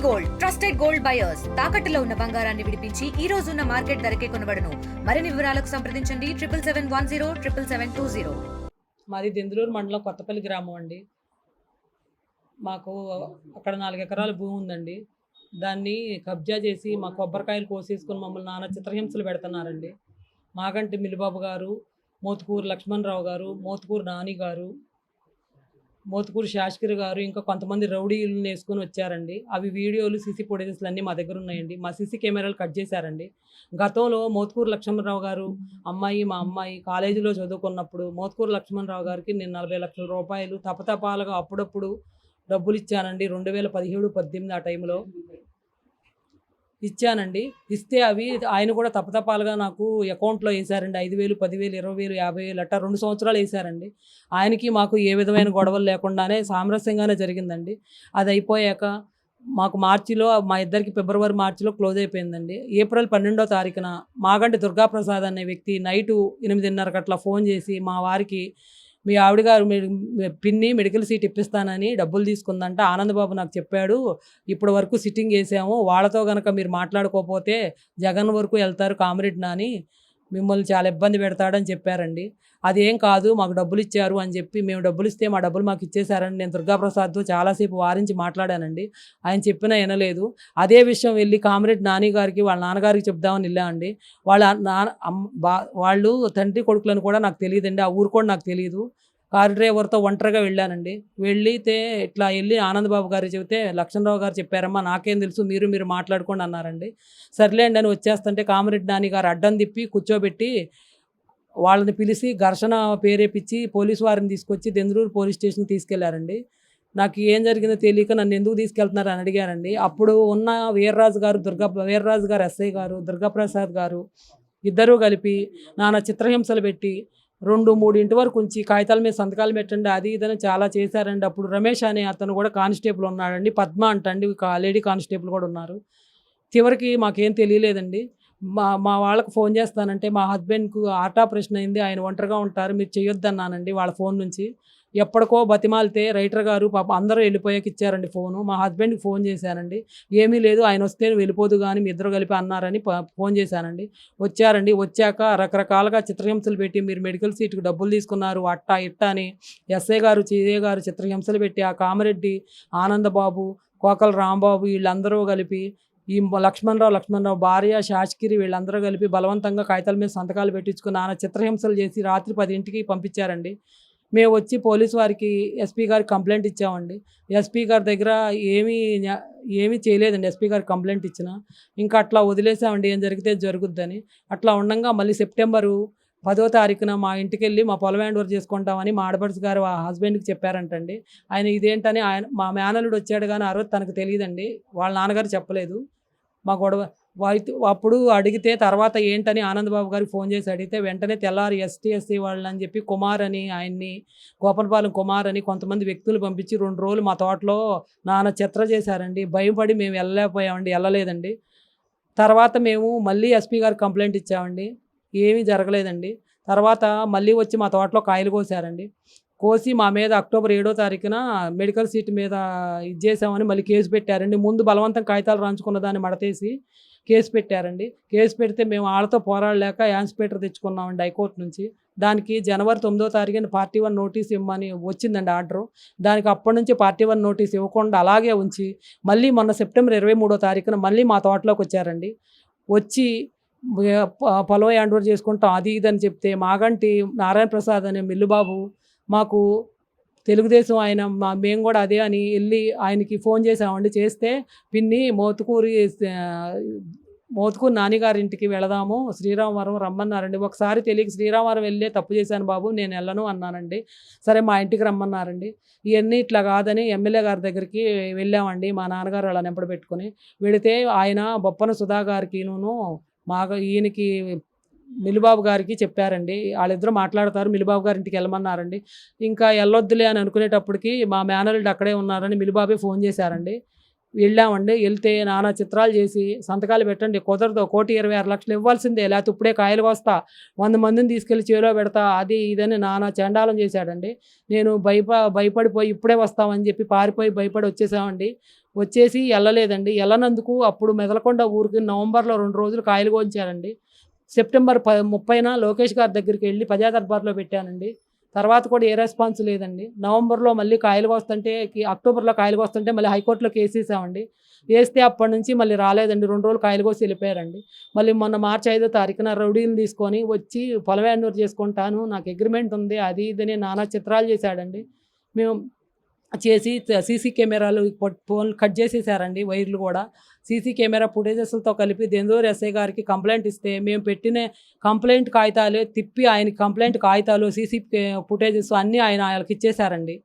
Gold trusted gold buyers తాకట్టులో ఉన్న బంగారాన్ని విడిపించి ఈ రోజు ఉన్న మార్కెట్ ధరకే కొనబడును. మరిన్ని వివరాలకు సంప్రదించండి 7771077720. మాది దెందులూరు మండలం కొత్తపల్లి గ్రామం అండి. మాకు అక్కడ 4 ఎకరాల భూమి ఉందండి. దాన్ని కబ్జా చేసి మా కొబ్బరికాయలు కోసేసుకొని మమ్మల్ని నానా చిత్రహింసలు పెడుతున్నారండి. మాగంటి మిల్లిబాబు గారు, మోతుకూరు లక్ష్మణరావు గారు, మోతుకూరు నాని గారు, మోతుకూరు శాస్త్రి గారు, ఇంకా కొంతమంది రౌడీలను వేసుకొని వచ్చారండి. అవి వీడియోలు సీసీ ఫుటేజెస్లు అన్నీ మా దగ్గర ఉన్నాయండి. మా సీసీ కెమెరాలు కట్ చేశారండి. గతంలో మోతుకూరు లక్ష్మణరావు గారు మా అమ్మాయి కాలేజీలో చదువుకున్నప్పుడు మోతుకూరు లక్ష్మణరావు గారికి నేను 40 లక్షల రూపాయలు తపతపాలుగా అప్పుడప్పుడు డబ్బులు ఇచ్చానండి. 2017-18 ఆ టైంలో ఇచ్చానండి. ఇస్తే అవి ఆయన కూడా తపతపాలుగా నాకు అకౌంట్లో వేశారండి. 5,000, 10,000, 20,000, 50,000 అట్టా 2 సంవత్సరాలు వేశారండి. ఆయనకి మాకు ఏ విధమైన గొడవలు లేకుండానే సామరస్యంగానే జరిగిందండి. అది అయిపోయాక మాకు మార్చిలో మా ఇద్దరికి ఫిబ్రవరి మార్చిలో క్లోజ్ అయిపోయిందండి. ఏప్రిల్ 12వ తారీఖున మాగంటి దుర్గాప్రసాద్ అనే వ్యక్తి నైటు 8:30 అట్లా ఫోన్ చేసి మా వారికి మీ ఆవిడ గారు పిన్ని మెడికల్ సీట్ ఇప్పిస్తానని డబ్బులు తీసుకుందంట, ఆనందబాబు నాకు చెప్పాడు, ఇప్పటి వరకు సిట్టింగ్ వేసాము, వాళ్ళతో కనుక మీరు మాట్లాడుకోకపోతే జగన్ వరకు వెళ్తారు కామ్రేడ్ నాని, మిమ్మల్ని చాలా ఇబ్బంది పెడతాడని చెప్పారండి. అదేం కాదు, మాకు డబ్బులు ఇచ్చారు అని చెప్పి మేము డబ్బులు ఇస్తే మా డబ్బులు మాకు ఇచ్చేశారండి. నేను దుర్గాప్రసాద్తో చాలాసేపు వారించి మాట్లాడానండి. ఆయన చెప్పినా వినలేదు. అదే విషయం వెళ్ళి కామ్రేడ్ నాని గారికి వాళ్ళ నాన్నగారికి చెప్దామని వెళ్ళామండి. వాళ్ళు తండ్రి కొడుకులను కూడా నాకు తెలియదండి. ఆ ఊరు కూడా నాకు తెలియదు. కారు డ్రైవర్తో ఒంటరిగా వెళ్ళానండి. వెళ్తే ఇట్లా వెళ్ళి ఆనందబాబు గారు చెబితే లక్ష్మణరావు గారు చెప్పారమ్మా, నాకేం తెలుసు, మీరు మాట్లాడుకోండి అన్నారండి. సర్లేండి అని వచ్చేస్తుంటే కామ్రేడ్ నాని గారు అడ్డం తిప్పి కూర్చోబెట్టి వాళ్ళని పిలిచి ఘర్షణ పేరేపించి పోలీసు వారిని తీసుకొచ్చి దెందులూరు పోలీస్ స్టేషన్కి తీసుకెళ్లారండి. నాకు ఏం జరిగిందో తెలియక నన్ను ఎందుకు తీసుకెళ్తున్నారు అని అడిగారండి. అప్పుడు ఉన్న వీర్రాజు గారు ఎస్ఐ గారు, దుర్గాప్రసాద్ గారు ఇద్దరూ కలిపి నానా చిత్రహింసలు పెట్టి 2-3 ఇంటి వరకు ఉంచి కాగితాల మీద సంతకాలు పెట్టండి అది ఇదని చాలా చేశారండి. అప్పుడు రమేష్ అనే అతను కూడా కానిస్టేబుల్ ఉన్నాడండి, పద్మ అంటండి లేడీ కానిస్టేబుల్ కూడా ఉన్నారు. చివరికి మాకేం తెలియలేదండి. మా వాళ్ళకు ఫోన్ చేస్తానంటే మా హస్బెండ్కు హార్ట్ ఆపరేషన్ అయింది, ఆయన ఒంటరిగా ఉంటారు, మీరు చేయొద్దన్నానండి వాళ్ళ ఫోన్ నుంచి. ఎప్పటికో బతిమాలితే రైటర్ గారు పాప అందరూ వెళ్ళిపోయాక ఇచ్చారండి ఫోను. మా హస్బెండ్కి ఫోన్ చేశానండి. ఏమీ లేదు, ఆయన వస్తే వెళ్ళిపోదు కానీ మీ ఇద్దరు కలిపి అన్నారని ఫోన్ చేశానండి. వచ్చారండి. వచ్చాక రకరకాలుగా చిత్రహింసలు పెట్టి మీరు మెడికల్ సీట్కి డబ్బులు తీసుకున్నారు అట్టా ఇట్టా అని ఎస్ఐ గారు సిఐ గారు చిత్రహింసలు పెట్టి ఆ కామరెడ్డి, ఆనందబాబు, కోకల రాంబాబు వీళ్ళందరూ కలిపి ఈ లక్ష్మణరావు భార్య శాస్త్రి వీళ్ళందరూ కలిపి బలవంతంగా కాగితాల మీద సంతకాలు పెట్టించుకుని నాన్న చిత్రహింసలు చేసి రాత్రి 10ంటికి పంపించారండి. మేము వచ్చి పోలీసు వారికి ఎస్పీ గారికి కంప్లైంట్ ఇచ్చామండి. ఎస్పీ గారి దగ్గర ఏమీ చేయలేదండి. ఎస్పీ గారికి కంప్లైంట్ ఇచ్చిన ఇంకా అట్లా వదిలేసామండి, ఏం జరిగితే జరుగుద్దని. అట్లా ఉండగా మళ్ళీ సెప్టెంబరు 10వ తారీఖున మా ఇంటికి వెళ్ళి మా పొలం హ్యాండ్ ఓవర్ చేసుకుంటామని మా ఆడపడుచు గారు ఆ హస్బెండ్కి చెప్పారంటండి. ఆయన ఇదేంటని మా మేనల్లుడు వచ్చాడు కానీ ఆ రోజు తనకు తెలియదండి, వాళ్ళ నాన్నగారు చెప్పలేదు. మా గొడవ అప్పుడు అడిగితే తర్వాత ఏంటని ఆనందబాబు గారికి ఫోన్ చేసి అడిగితే వెంటనే తెల్లారి ఎస్సీ వాళ్ళు అని చెప్పి కుమార్ అని ఆయన్ని గోపనపాలెం కుమార్ అని కొంతమంది వ్యక్తులు పంపించి 2 రోజులు మా తోటలో నాన్న చిత్ర చేశారండి. భయపడి మేము వెళ్ళలేదండి. తర్వాత మేము మళ్ళీ ఎస్పీ గారికి కంప్లైంట్ ఇచ్చామండి, ఏమీ జరగలేదండి. తర్వాత మళ్ళీ వచ్చి మా తోటలో కాయలు కోసారండి. కోసి మా మీద అక్టోబర్ 7వ తారీఖున మెడికల్ సీట్ మీద ఇది చేసామని మళ్ళీ కేసు పెట్టారండి. ముందు బలవంతం కాగితాలు రాంచుకున్న దాన్ని మడతేసి కేసు పెట్టారండి. కేసు పెడితే మేము వాళ్ళతో పోరాడలేక యాన్స్పేటర్ తెచ్చుకున్నామండి హైకోర్టు నుంచి. దానికి జనవరి 9వ తారీఖున పార్టీ 1 నోటీస్ ఇవ్వమని వచ్చిందండి ఆర్డరు. దానికి అప్పటి నుంచి పార్టీ 1 నోటీస్ ఇవ్వకుండా అలాగే ఉంచి మళ్ళీ మొన్న సెప్టెంబర్ 23వ తారీఖున మళ్ళీ మా తోటలోకి వచ్చారండి. వచ్చి పొలం హ్యాండ్ ఓవర్ చేసుకుంటాం అది ఇదని చెప్తే మాగంటి నారాయణ ప్రసాద్ అనే మిల్లుబాబు మాకు తెలుగుదేశం ఆయన మేము కూడా అదే అని వెళ్ళి ఆయనకి ఫోన్ చేసామండి. చేస్తే పిన్ని మోతుకూరు నాన్నగారింటికి వెళదాము, శ్రీరామవరం రమ్మన్నారండి. ఒకసారి తెలియక శ్రీరామవరం వెళ్ళే తప్పు చేశాను బాబు, నేను వెళ్ళను అన్నానండి. సరే మా ఇంటికి రమ్మన్నారండి. ఇవన్నీ ఇట్లా కాదని ఎమ్మెల్యే గారి దగ్గరికి వెళ్ళామండి. మా నాన్నగారు అలా నెంపడ పెట్టుకుని వెళితే ఆయన బొప్పన సుధా గారికి ఈయనకి మిల్లిబాబు గారికి చెప్పారండి. వాళ్ళిద్దరూ మాట్లాడతారు, మిల్లిబాబు గారింటికి వెళ్ళమన్నారండి. ఇంకా వెళ్ళొద్దులే అని అనుకునేటప్పటికి మా మేనల్లుడు అక్కడే ఉన్నారని మిల్లిబాబే ఫోన్ చేశారండి. వెళ్ళామండి. వెళ్తే నానా చిత్రాలు చేసి సంతకాలు పెట్టండి, కుదరదు, 1,26,00,000 ఇవ్వాల్సిందే, లేకపోతే ఇప్పుడే కాయలు కోస్తా, 100 మందిని తీసుకెళ్ళి చేలో పెడతా, అది ఇదని నానా చండాలం చేశాడండి. నేను భయపడిపోయి ఇప్పుడే వస్తామని చెప్పి పారిపోయి భయపడి వచ్చేసామండి. వచ్చేసి వెళ్ళలేదండి. వెళ్ళనందుకు అప్పుడు మెదలకొండ ఊరికి నవంబర్లో 2 రోజులు కాయలు కోయించారండి. సెప్టెంబర్ 30న లోకేష్ గారి దగ్గరికి వెళ్ళి ప్రజా దర్బార్లో పెట్టానండి. తర్వాత కూడా ఏ రెస్పాన్స్ లేదండి. నవంబర్లో మళ్ళీ కాయలు కోస్తుంటే అక్టోబర్లో కాయలు కోస్తుంటే మళ్ళీ హైకోర్టులో కేసు వేసామండి. వేస్తే అప్పటి నుంచి మళ్ళీ రాలేదండి. 2 రోజులు కాయలు కోసి వెళ్ళిపోయారండి. మళ్ళీ మొన్న మార్చి 5వ తారీఖున రౌడీని తీసుకొని వచ్చి పొలం హ్యాండ్ఓవర్ చేసుకుంటాను, నాకు అగ్రిమెంట్ ఉంది, అది ఇదని నానా చిత్రాలు చేశాడండి. మేము చేసి సీసీ కెమెరాలు ఫోన్ కట్ చేసేసారండి, వైర్లు కూడా. సీసీ కెమెరా ఫుటేజెస్తో కలిపి దెందూరు ఎస్ఐ గారికి కంప్లైంట్ ఇస్తే మేము పెట్టిన కంప్లైంట్ కాగితాలు తిప్పి ఆయన కంప్లైంట్ కాగితాలు సీసీ ఫుటేజెస్ అన్నీ ఆయనకి ఇచ్చేశారండి.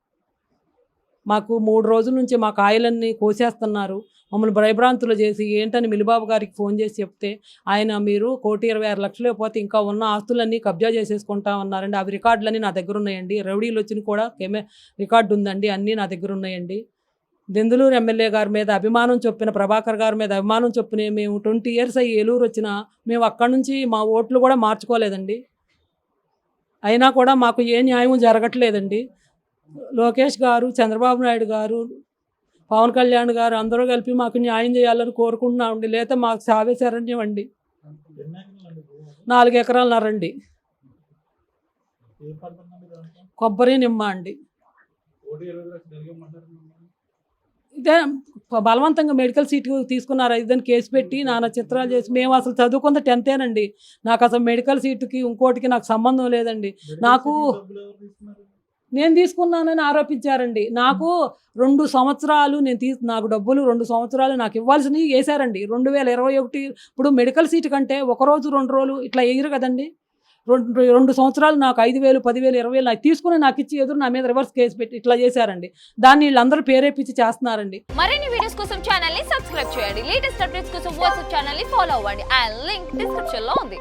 మాకు 3 రోజుల నుంచి మా కాయలన్నీ కోసేస్తున్నారు, మమ్మల్ని భయభ్రాంతులు చేసి ఏంటని మిలిబాబు గారికి ఫోన్ చేసి చెప్తే ఆయన మీరు 1,26,00,000 పోతే ఇంకా ఉన్న ఆస్తులన్నీ కబ్జా చేసేసుకుంటా ఉన్నారండి. అవి రికార్డులన్నీ నా దగ్గర ఉన్నాయండి. రౌడీలు వచ్చిన కూడా రికార్డు ఉందండి, అన్నీ నా దగ్గర ఉన్నాయండి. దెందులూరు ఎమ్మెల్యే గారి మీద అభిమానం చొప్పిన, ప్రభాకర్ గారి మీద అభిమానం చొప్పిన మేము 20 years అయ్యి ఏలూరు వచ్చినా మేము అక్కడి నుంచి మా ఓట్లు కూడా మార్చుకోలేదండి. అయినా కూడా మాకు ఏ న్యాయం జరగట్లేదండి. లోకేష్ గారు, చంద్రబాబు నాయుడు గారు, పవన్ కళ్యాణ్ గారు అందరూ కలిపి మాకు న్యాయం చేయాలని కోరుకుంటున్నామండి. లేకపోతే మాకు సావే శరణ్యం అండి. 4 ఎకరాలన్నారండి. కొబ్బరి నిమ్మ అండి. ఇదే బలవంతంగా మెడికల్ సీట్ తీసుకున్నారు, ఇదని కేసు పెట్టి నానా చిత్రాలు చేసి. మేము అసలు చదువుకుంది 10th అండి. నాకు అసలు మెడికల్ సీటుకి ఇంకోటికి నాకు సంబంధం లేదండి. నేను తీసుకున్నానని ఆరోపించారండి. నాకు 2 సంవత్సరాలు నాకు డబ్బులు 2 సంవత్సరాలు నాకు ఇవ్వాల్సినవి వేశారండి. 2021 ఇప్పుడు మెడికల్ సీటు కంటే 1 రోజు 2 రోజులు ఇట్లా వేయరు కదండి. 2 సంవత్సరాలు నాకు 5,000, 10,000, 20,000 నాకు తీసుకుని నాకు ఇచ్చి ఎదురు నా మీద రివర్స్ కేసు పెట్టి ఇట్లా చేశారండి. దాన్ని వీళ్ళందరూ పేరేపించి చేస్తున్నారండి. మరిన్ని వీడియోస్ కోసం ఛానల్ ని సబ్స్క్రైబ్ చేయండి. లేటెస్ట్ అప్డేట్స్ కోసం వాట్సాప్ ఛానల్ ని ఫాలో అవ్వండి. ఆ లింక్ డిస్క్రిప్షన్ లో ఉంది.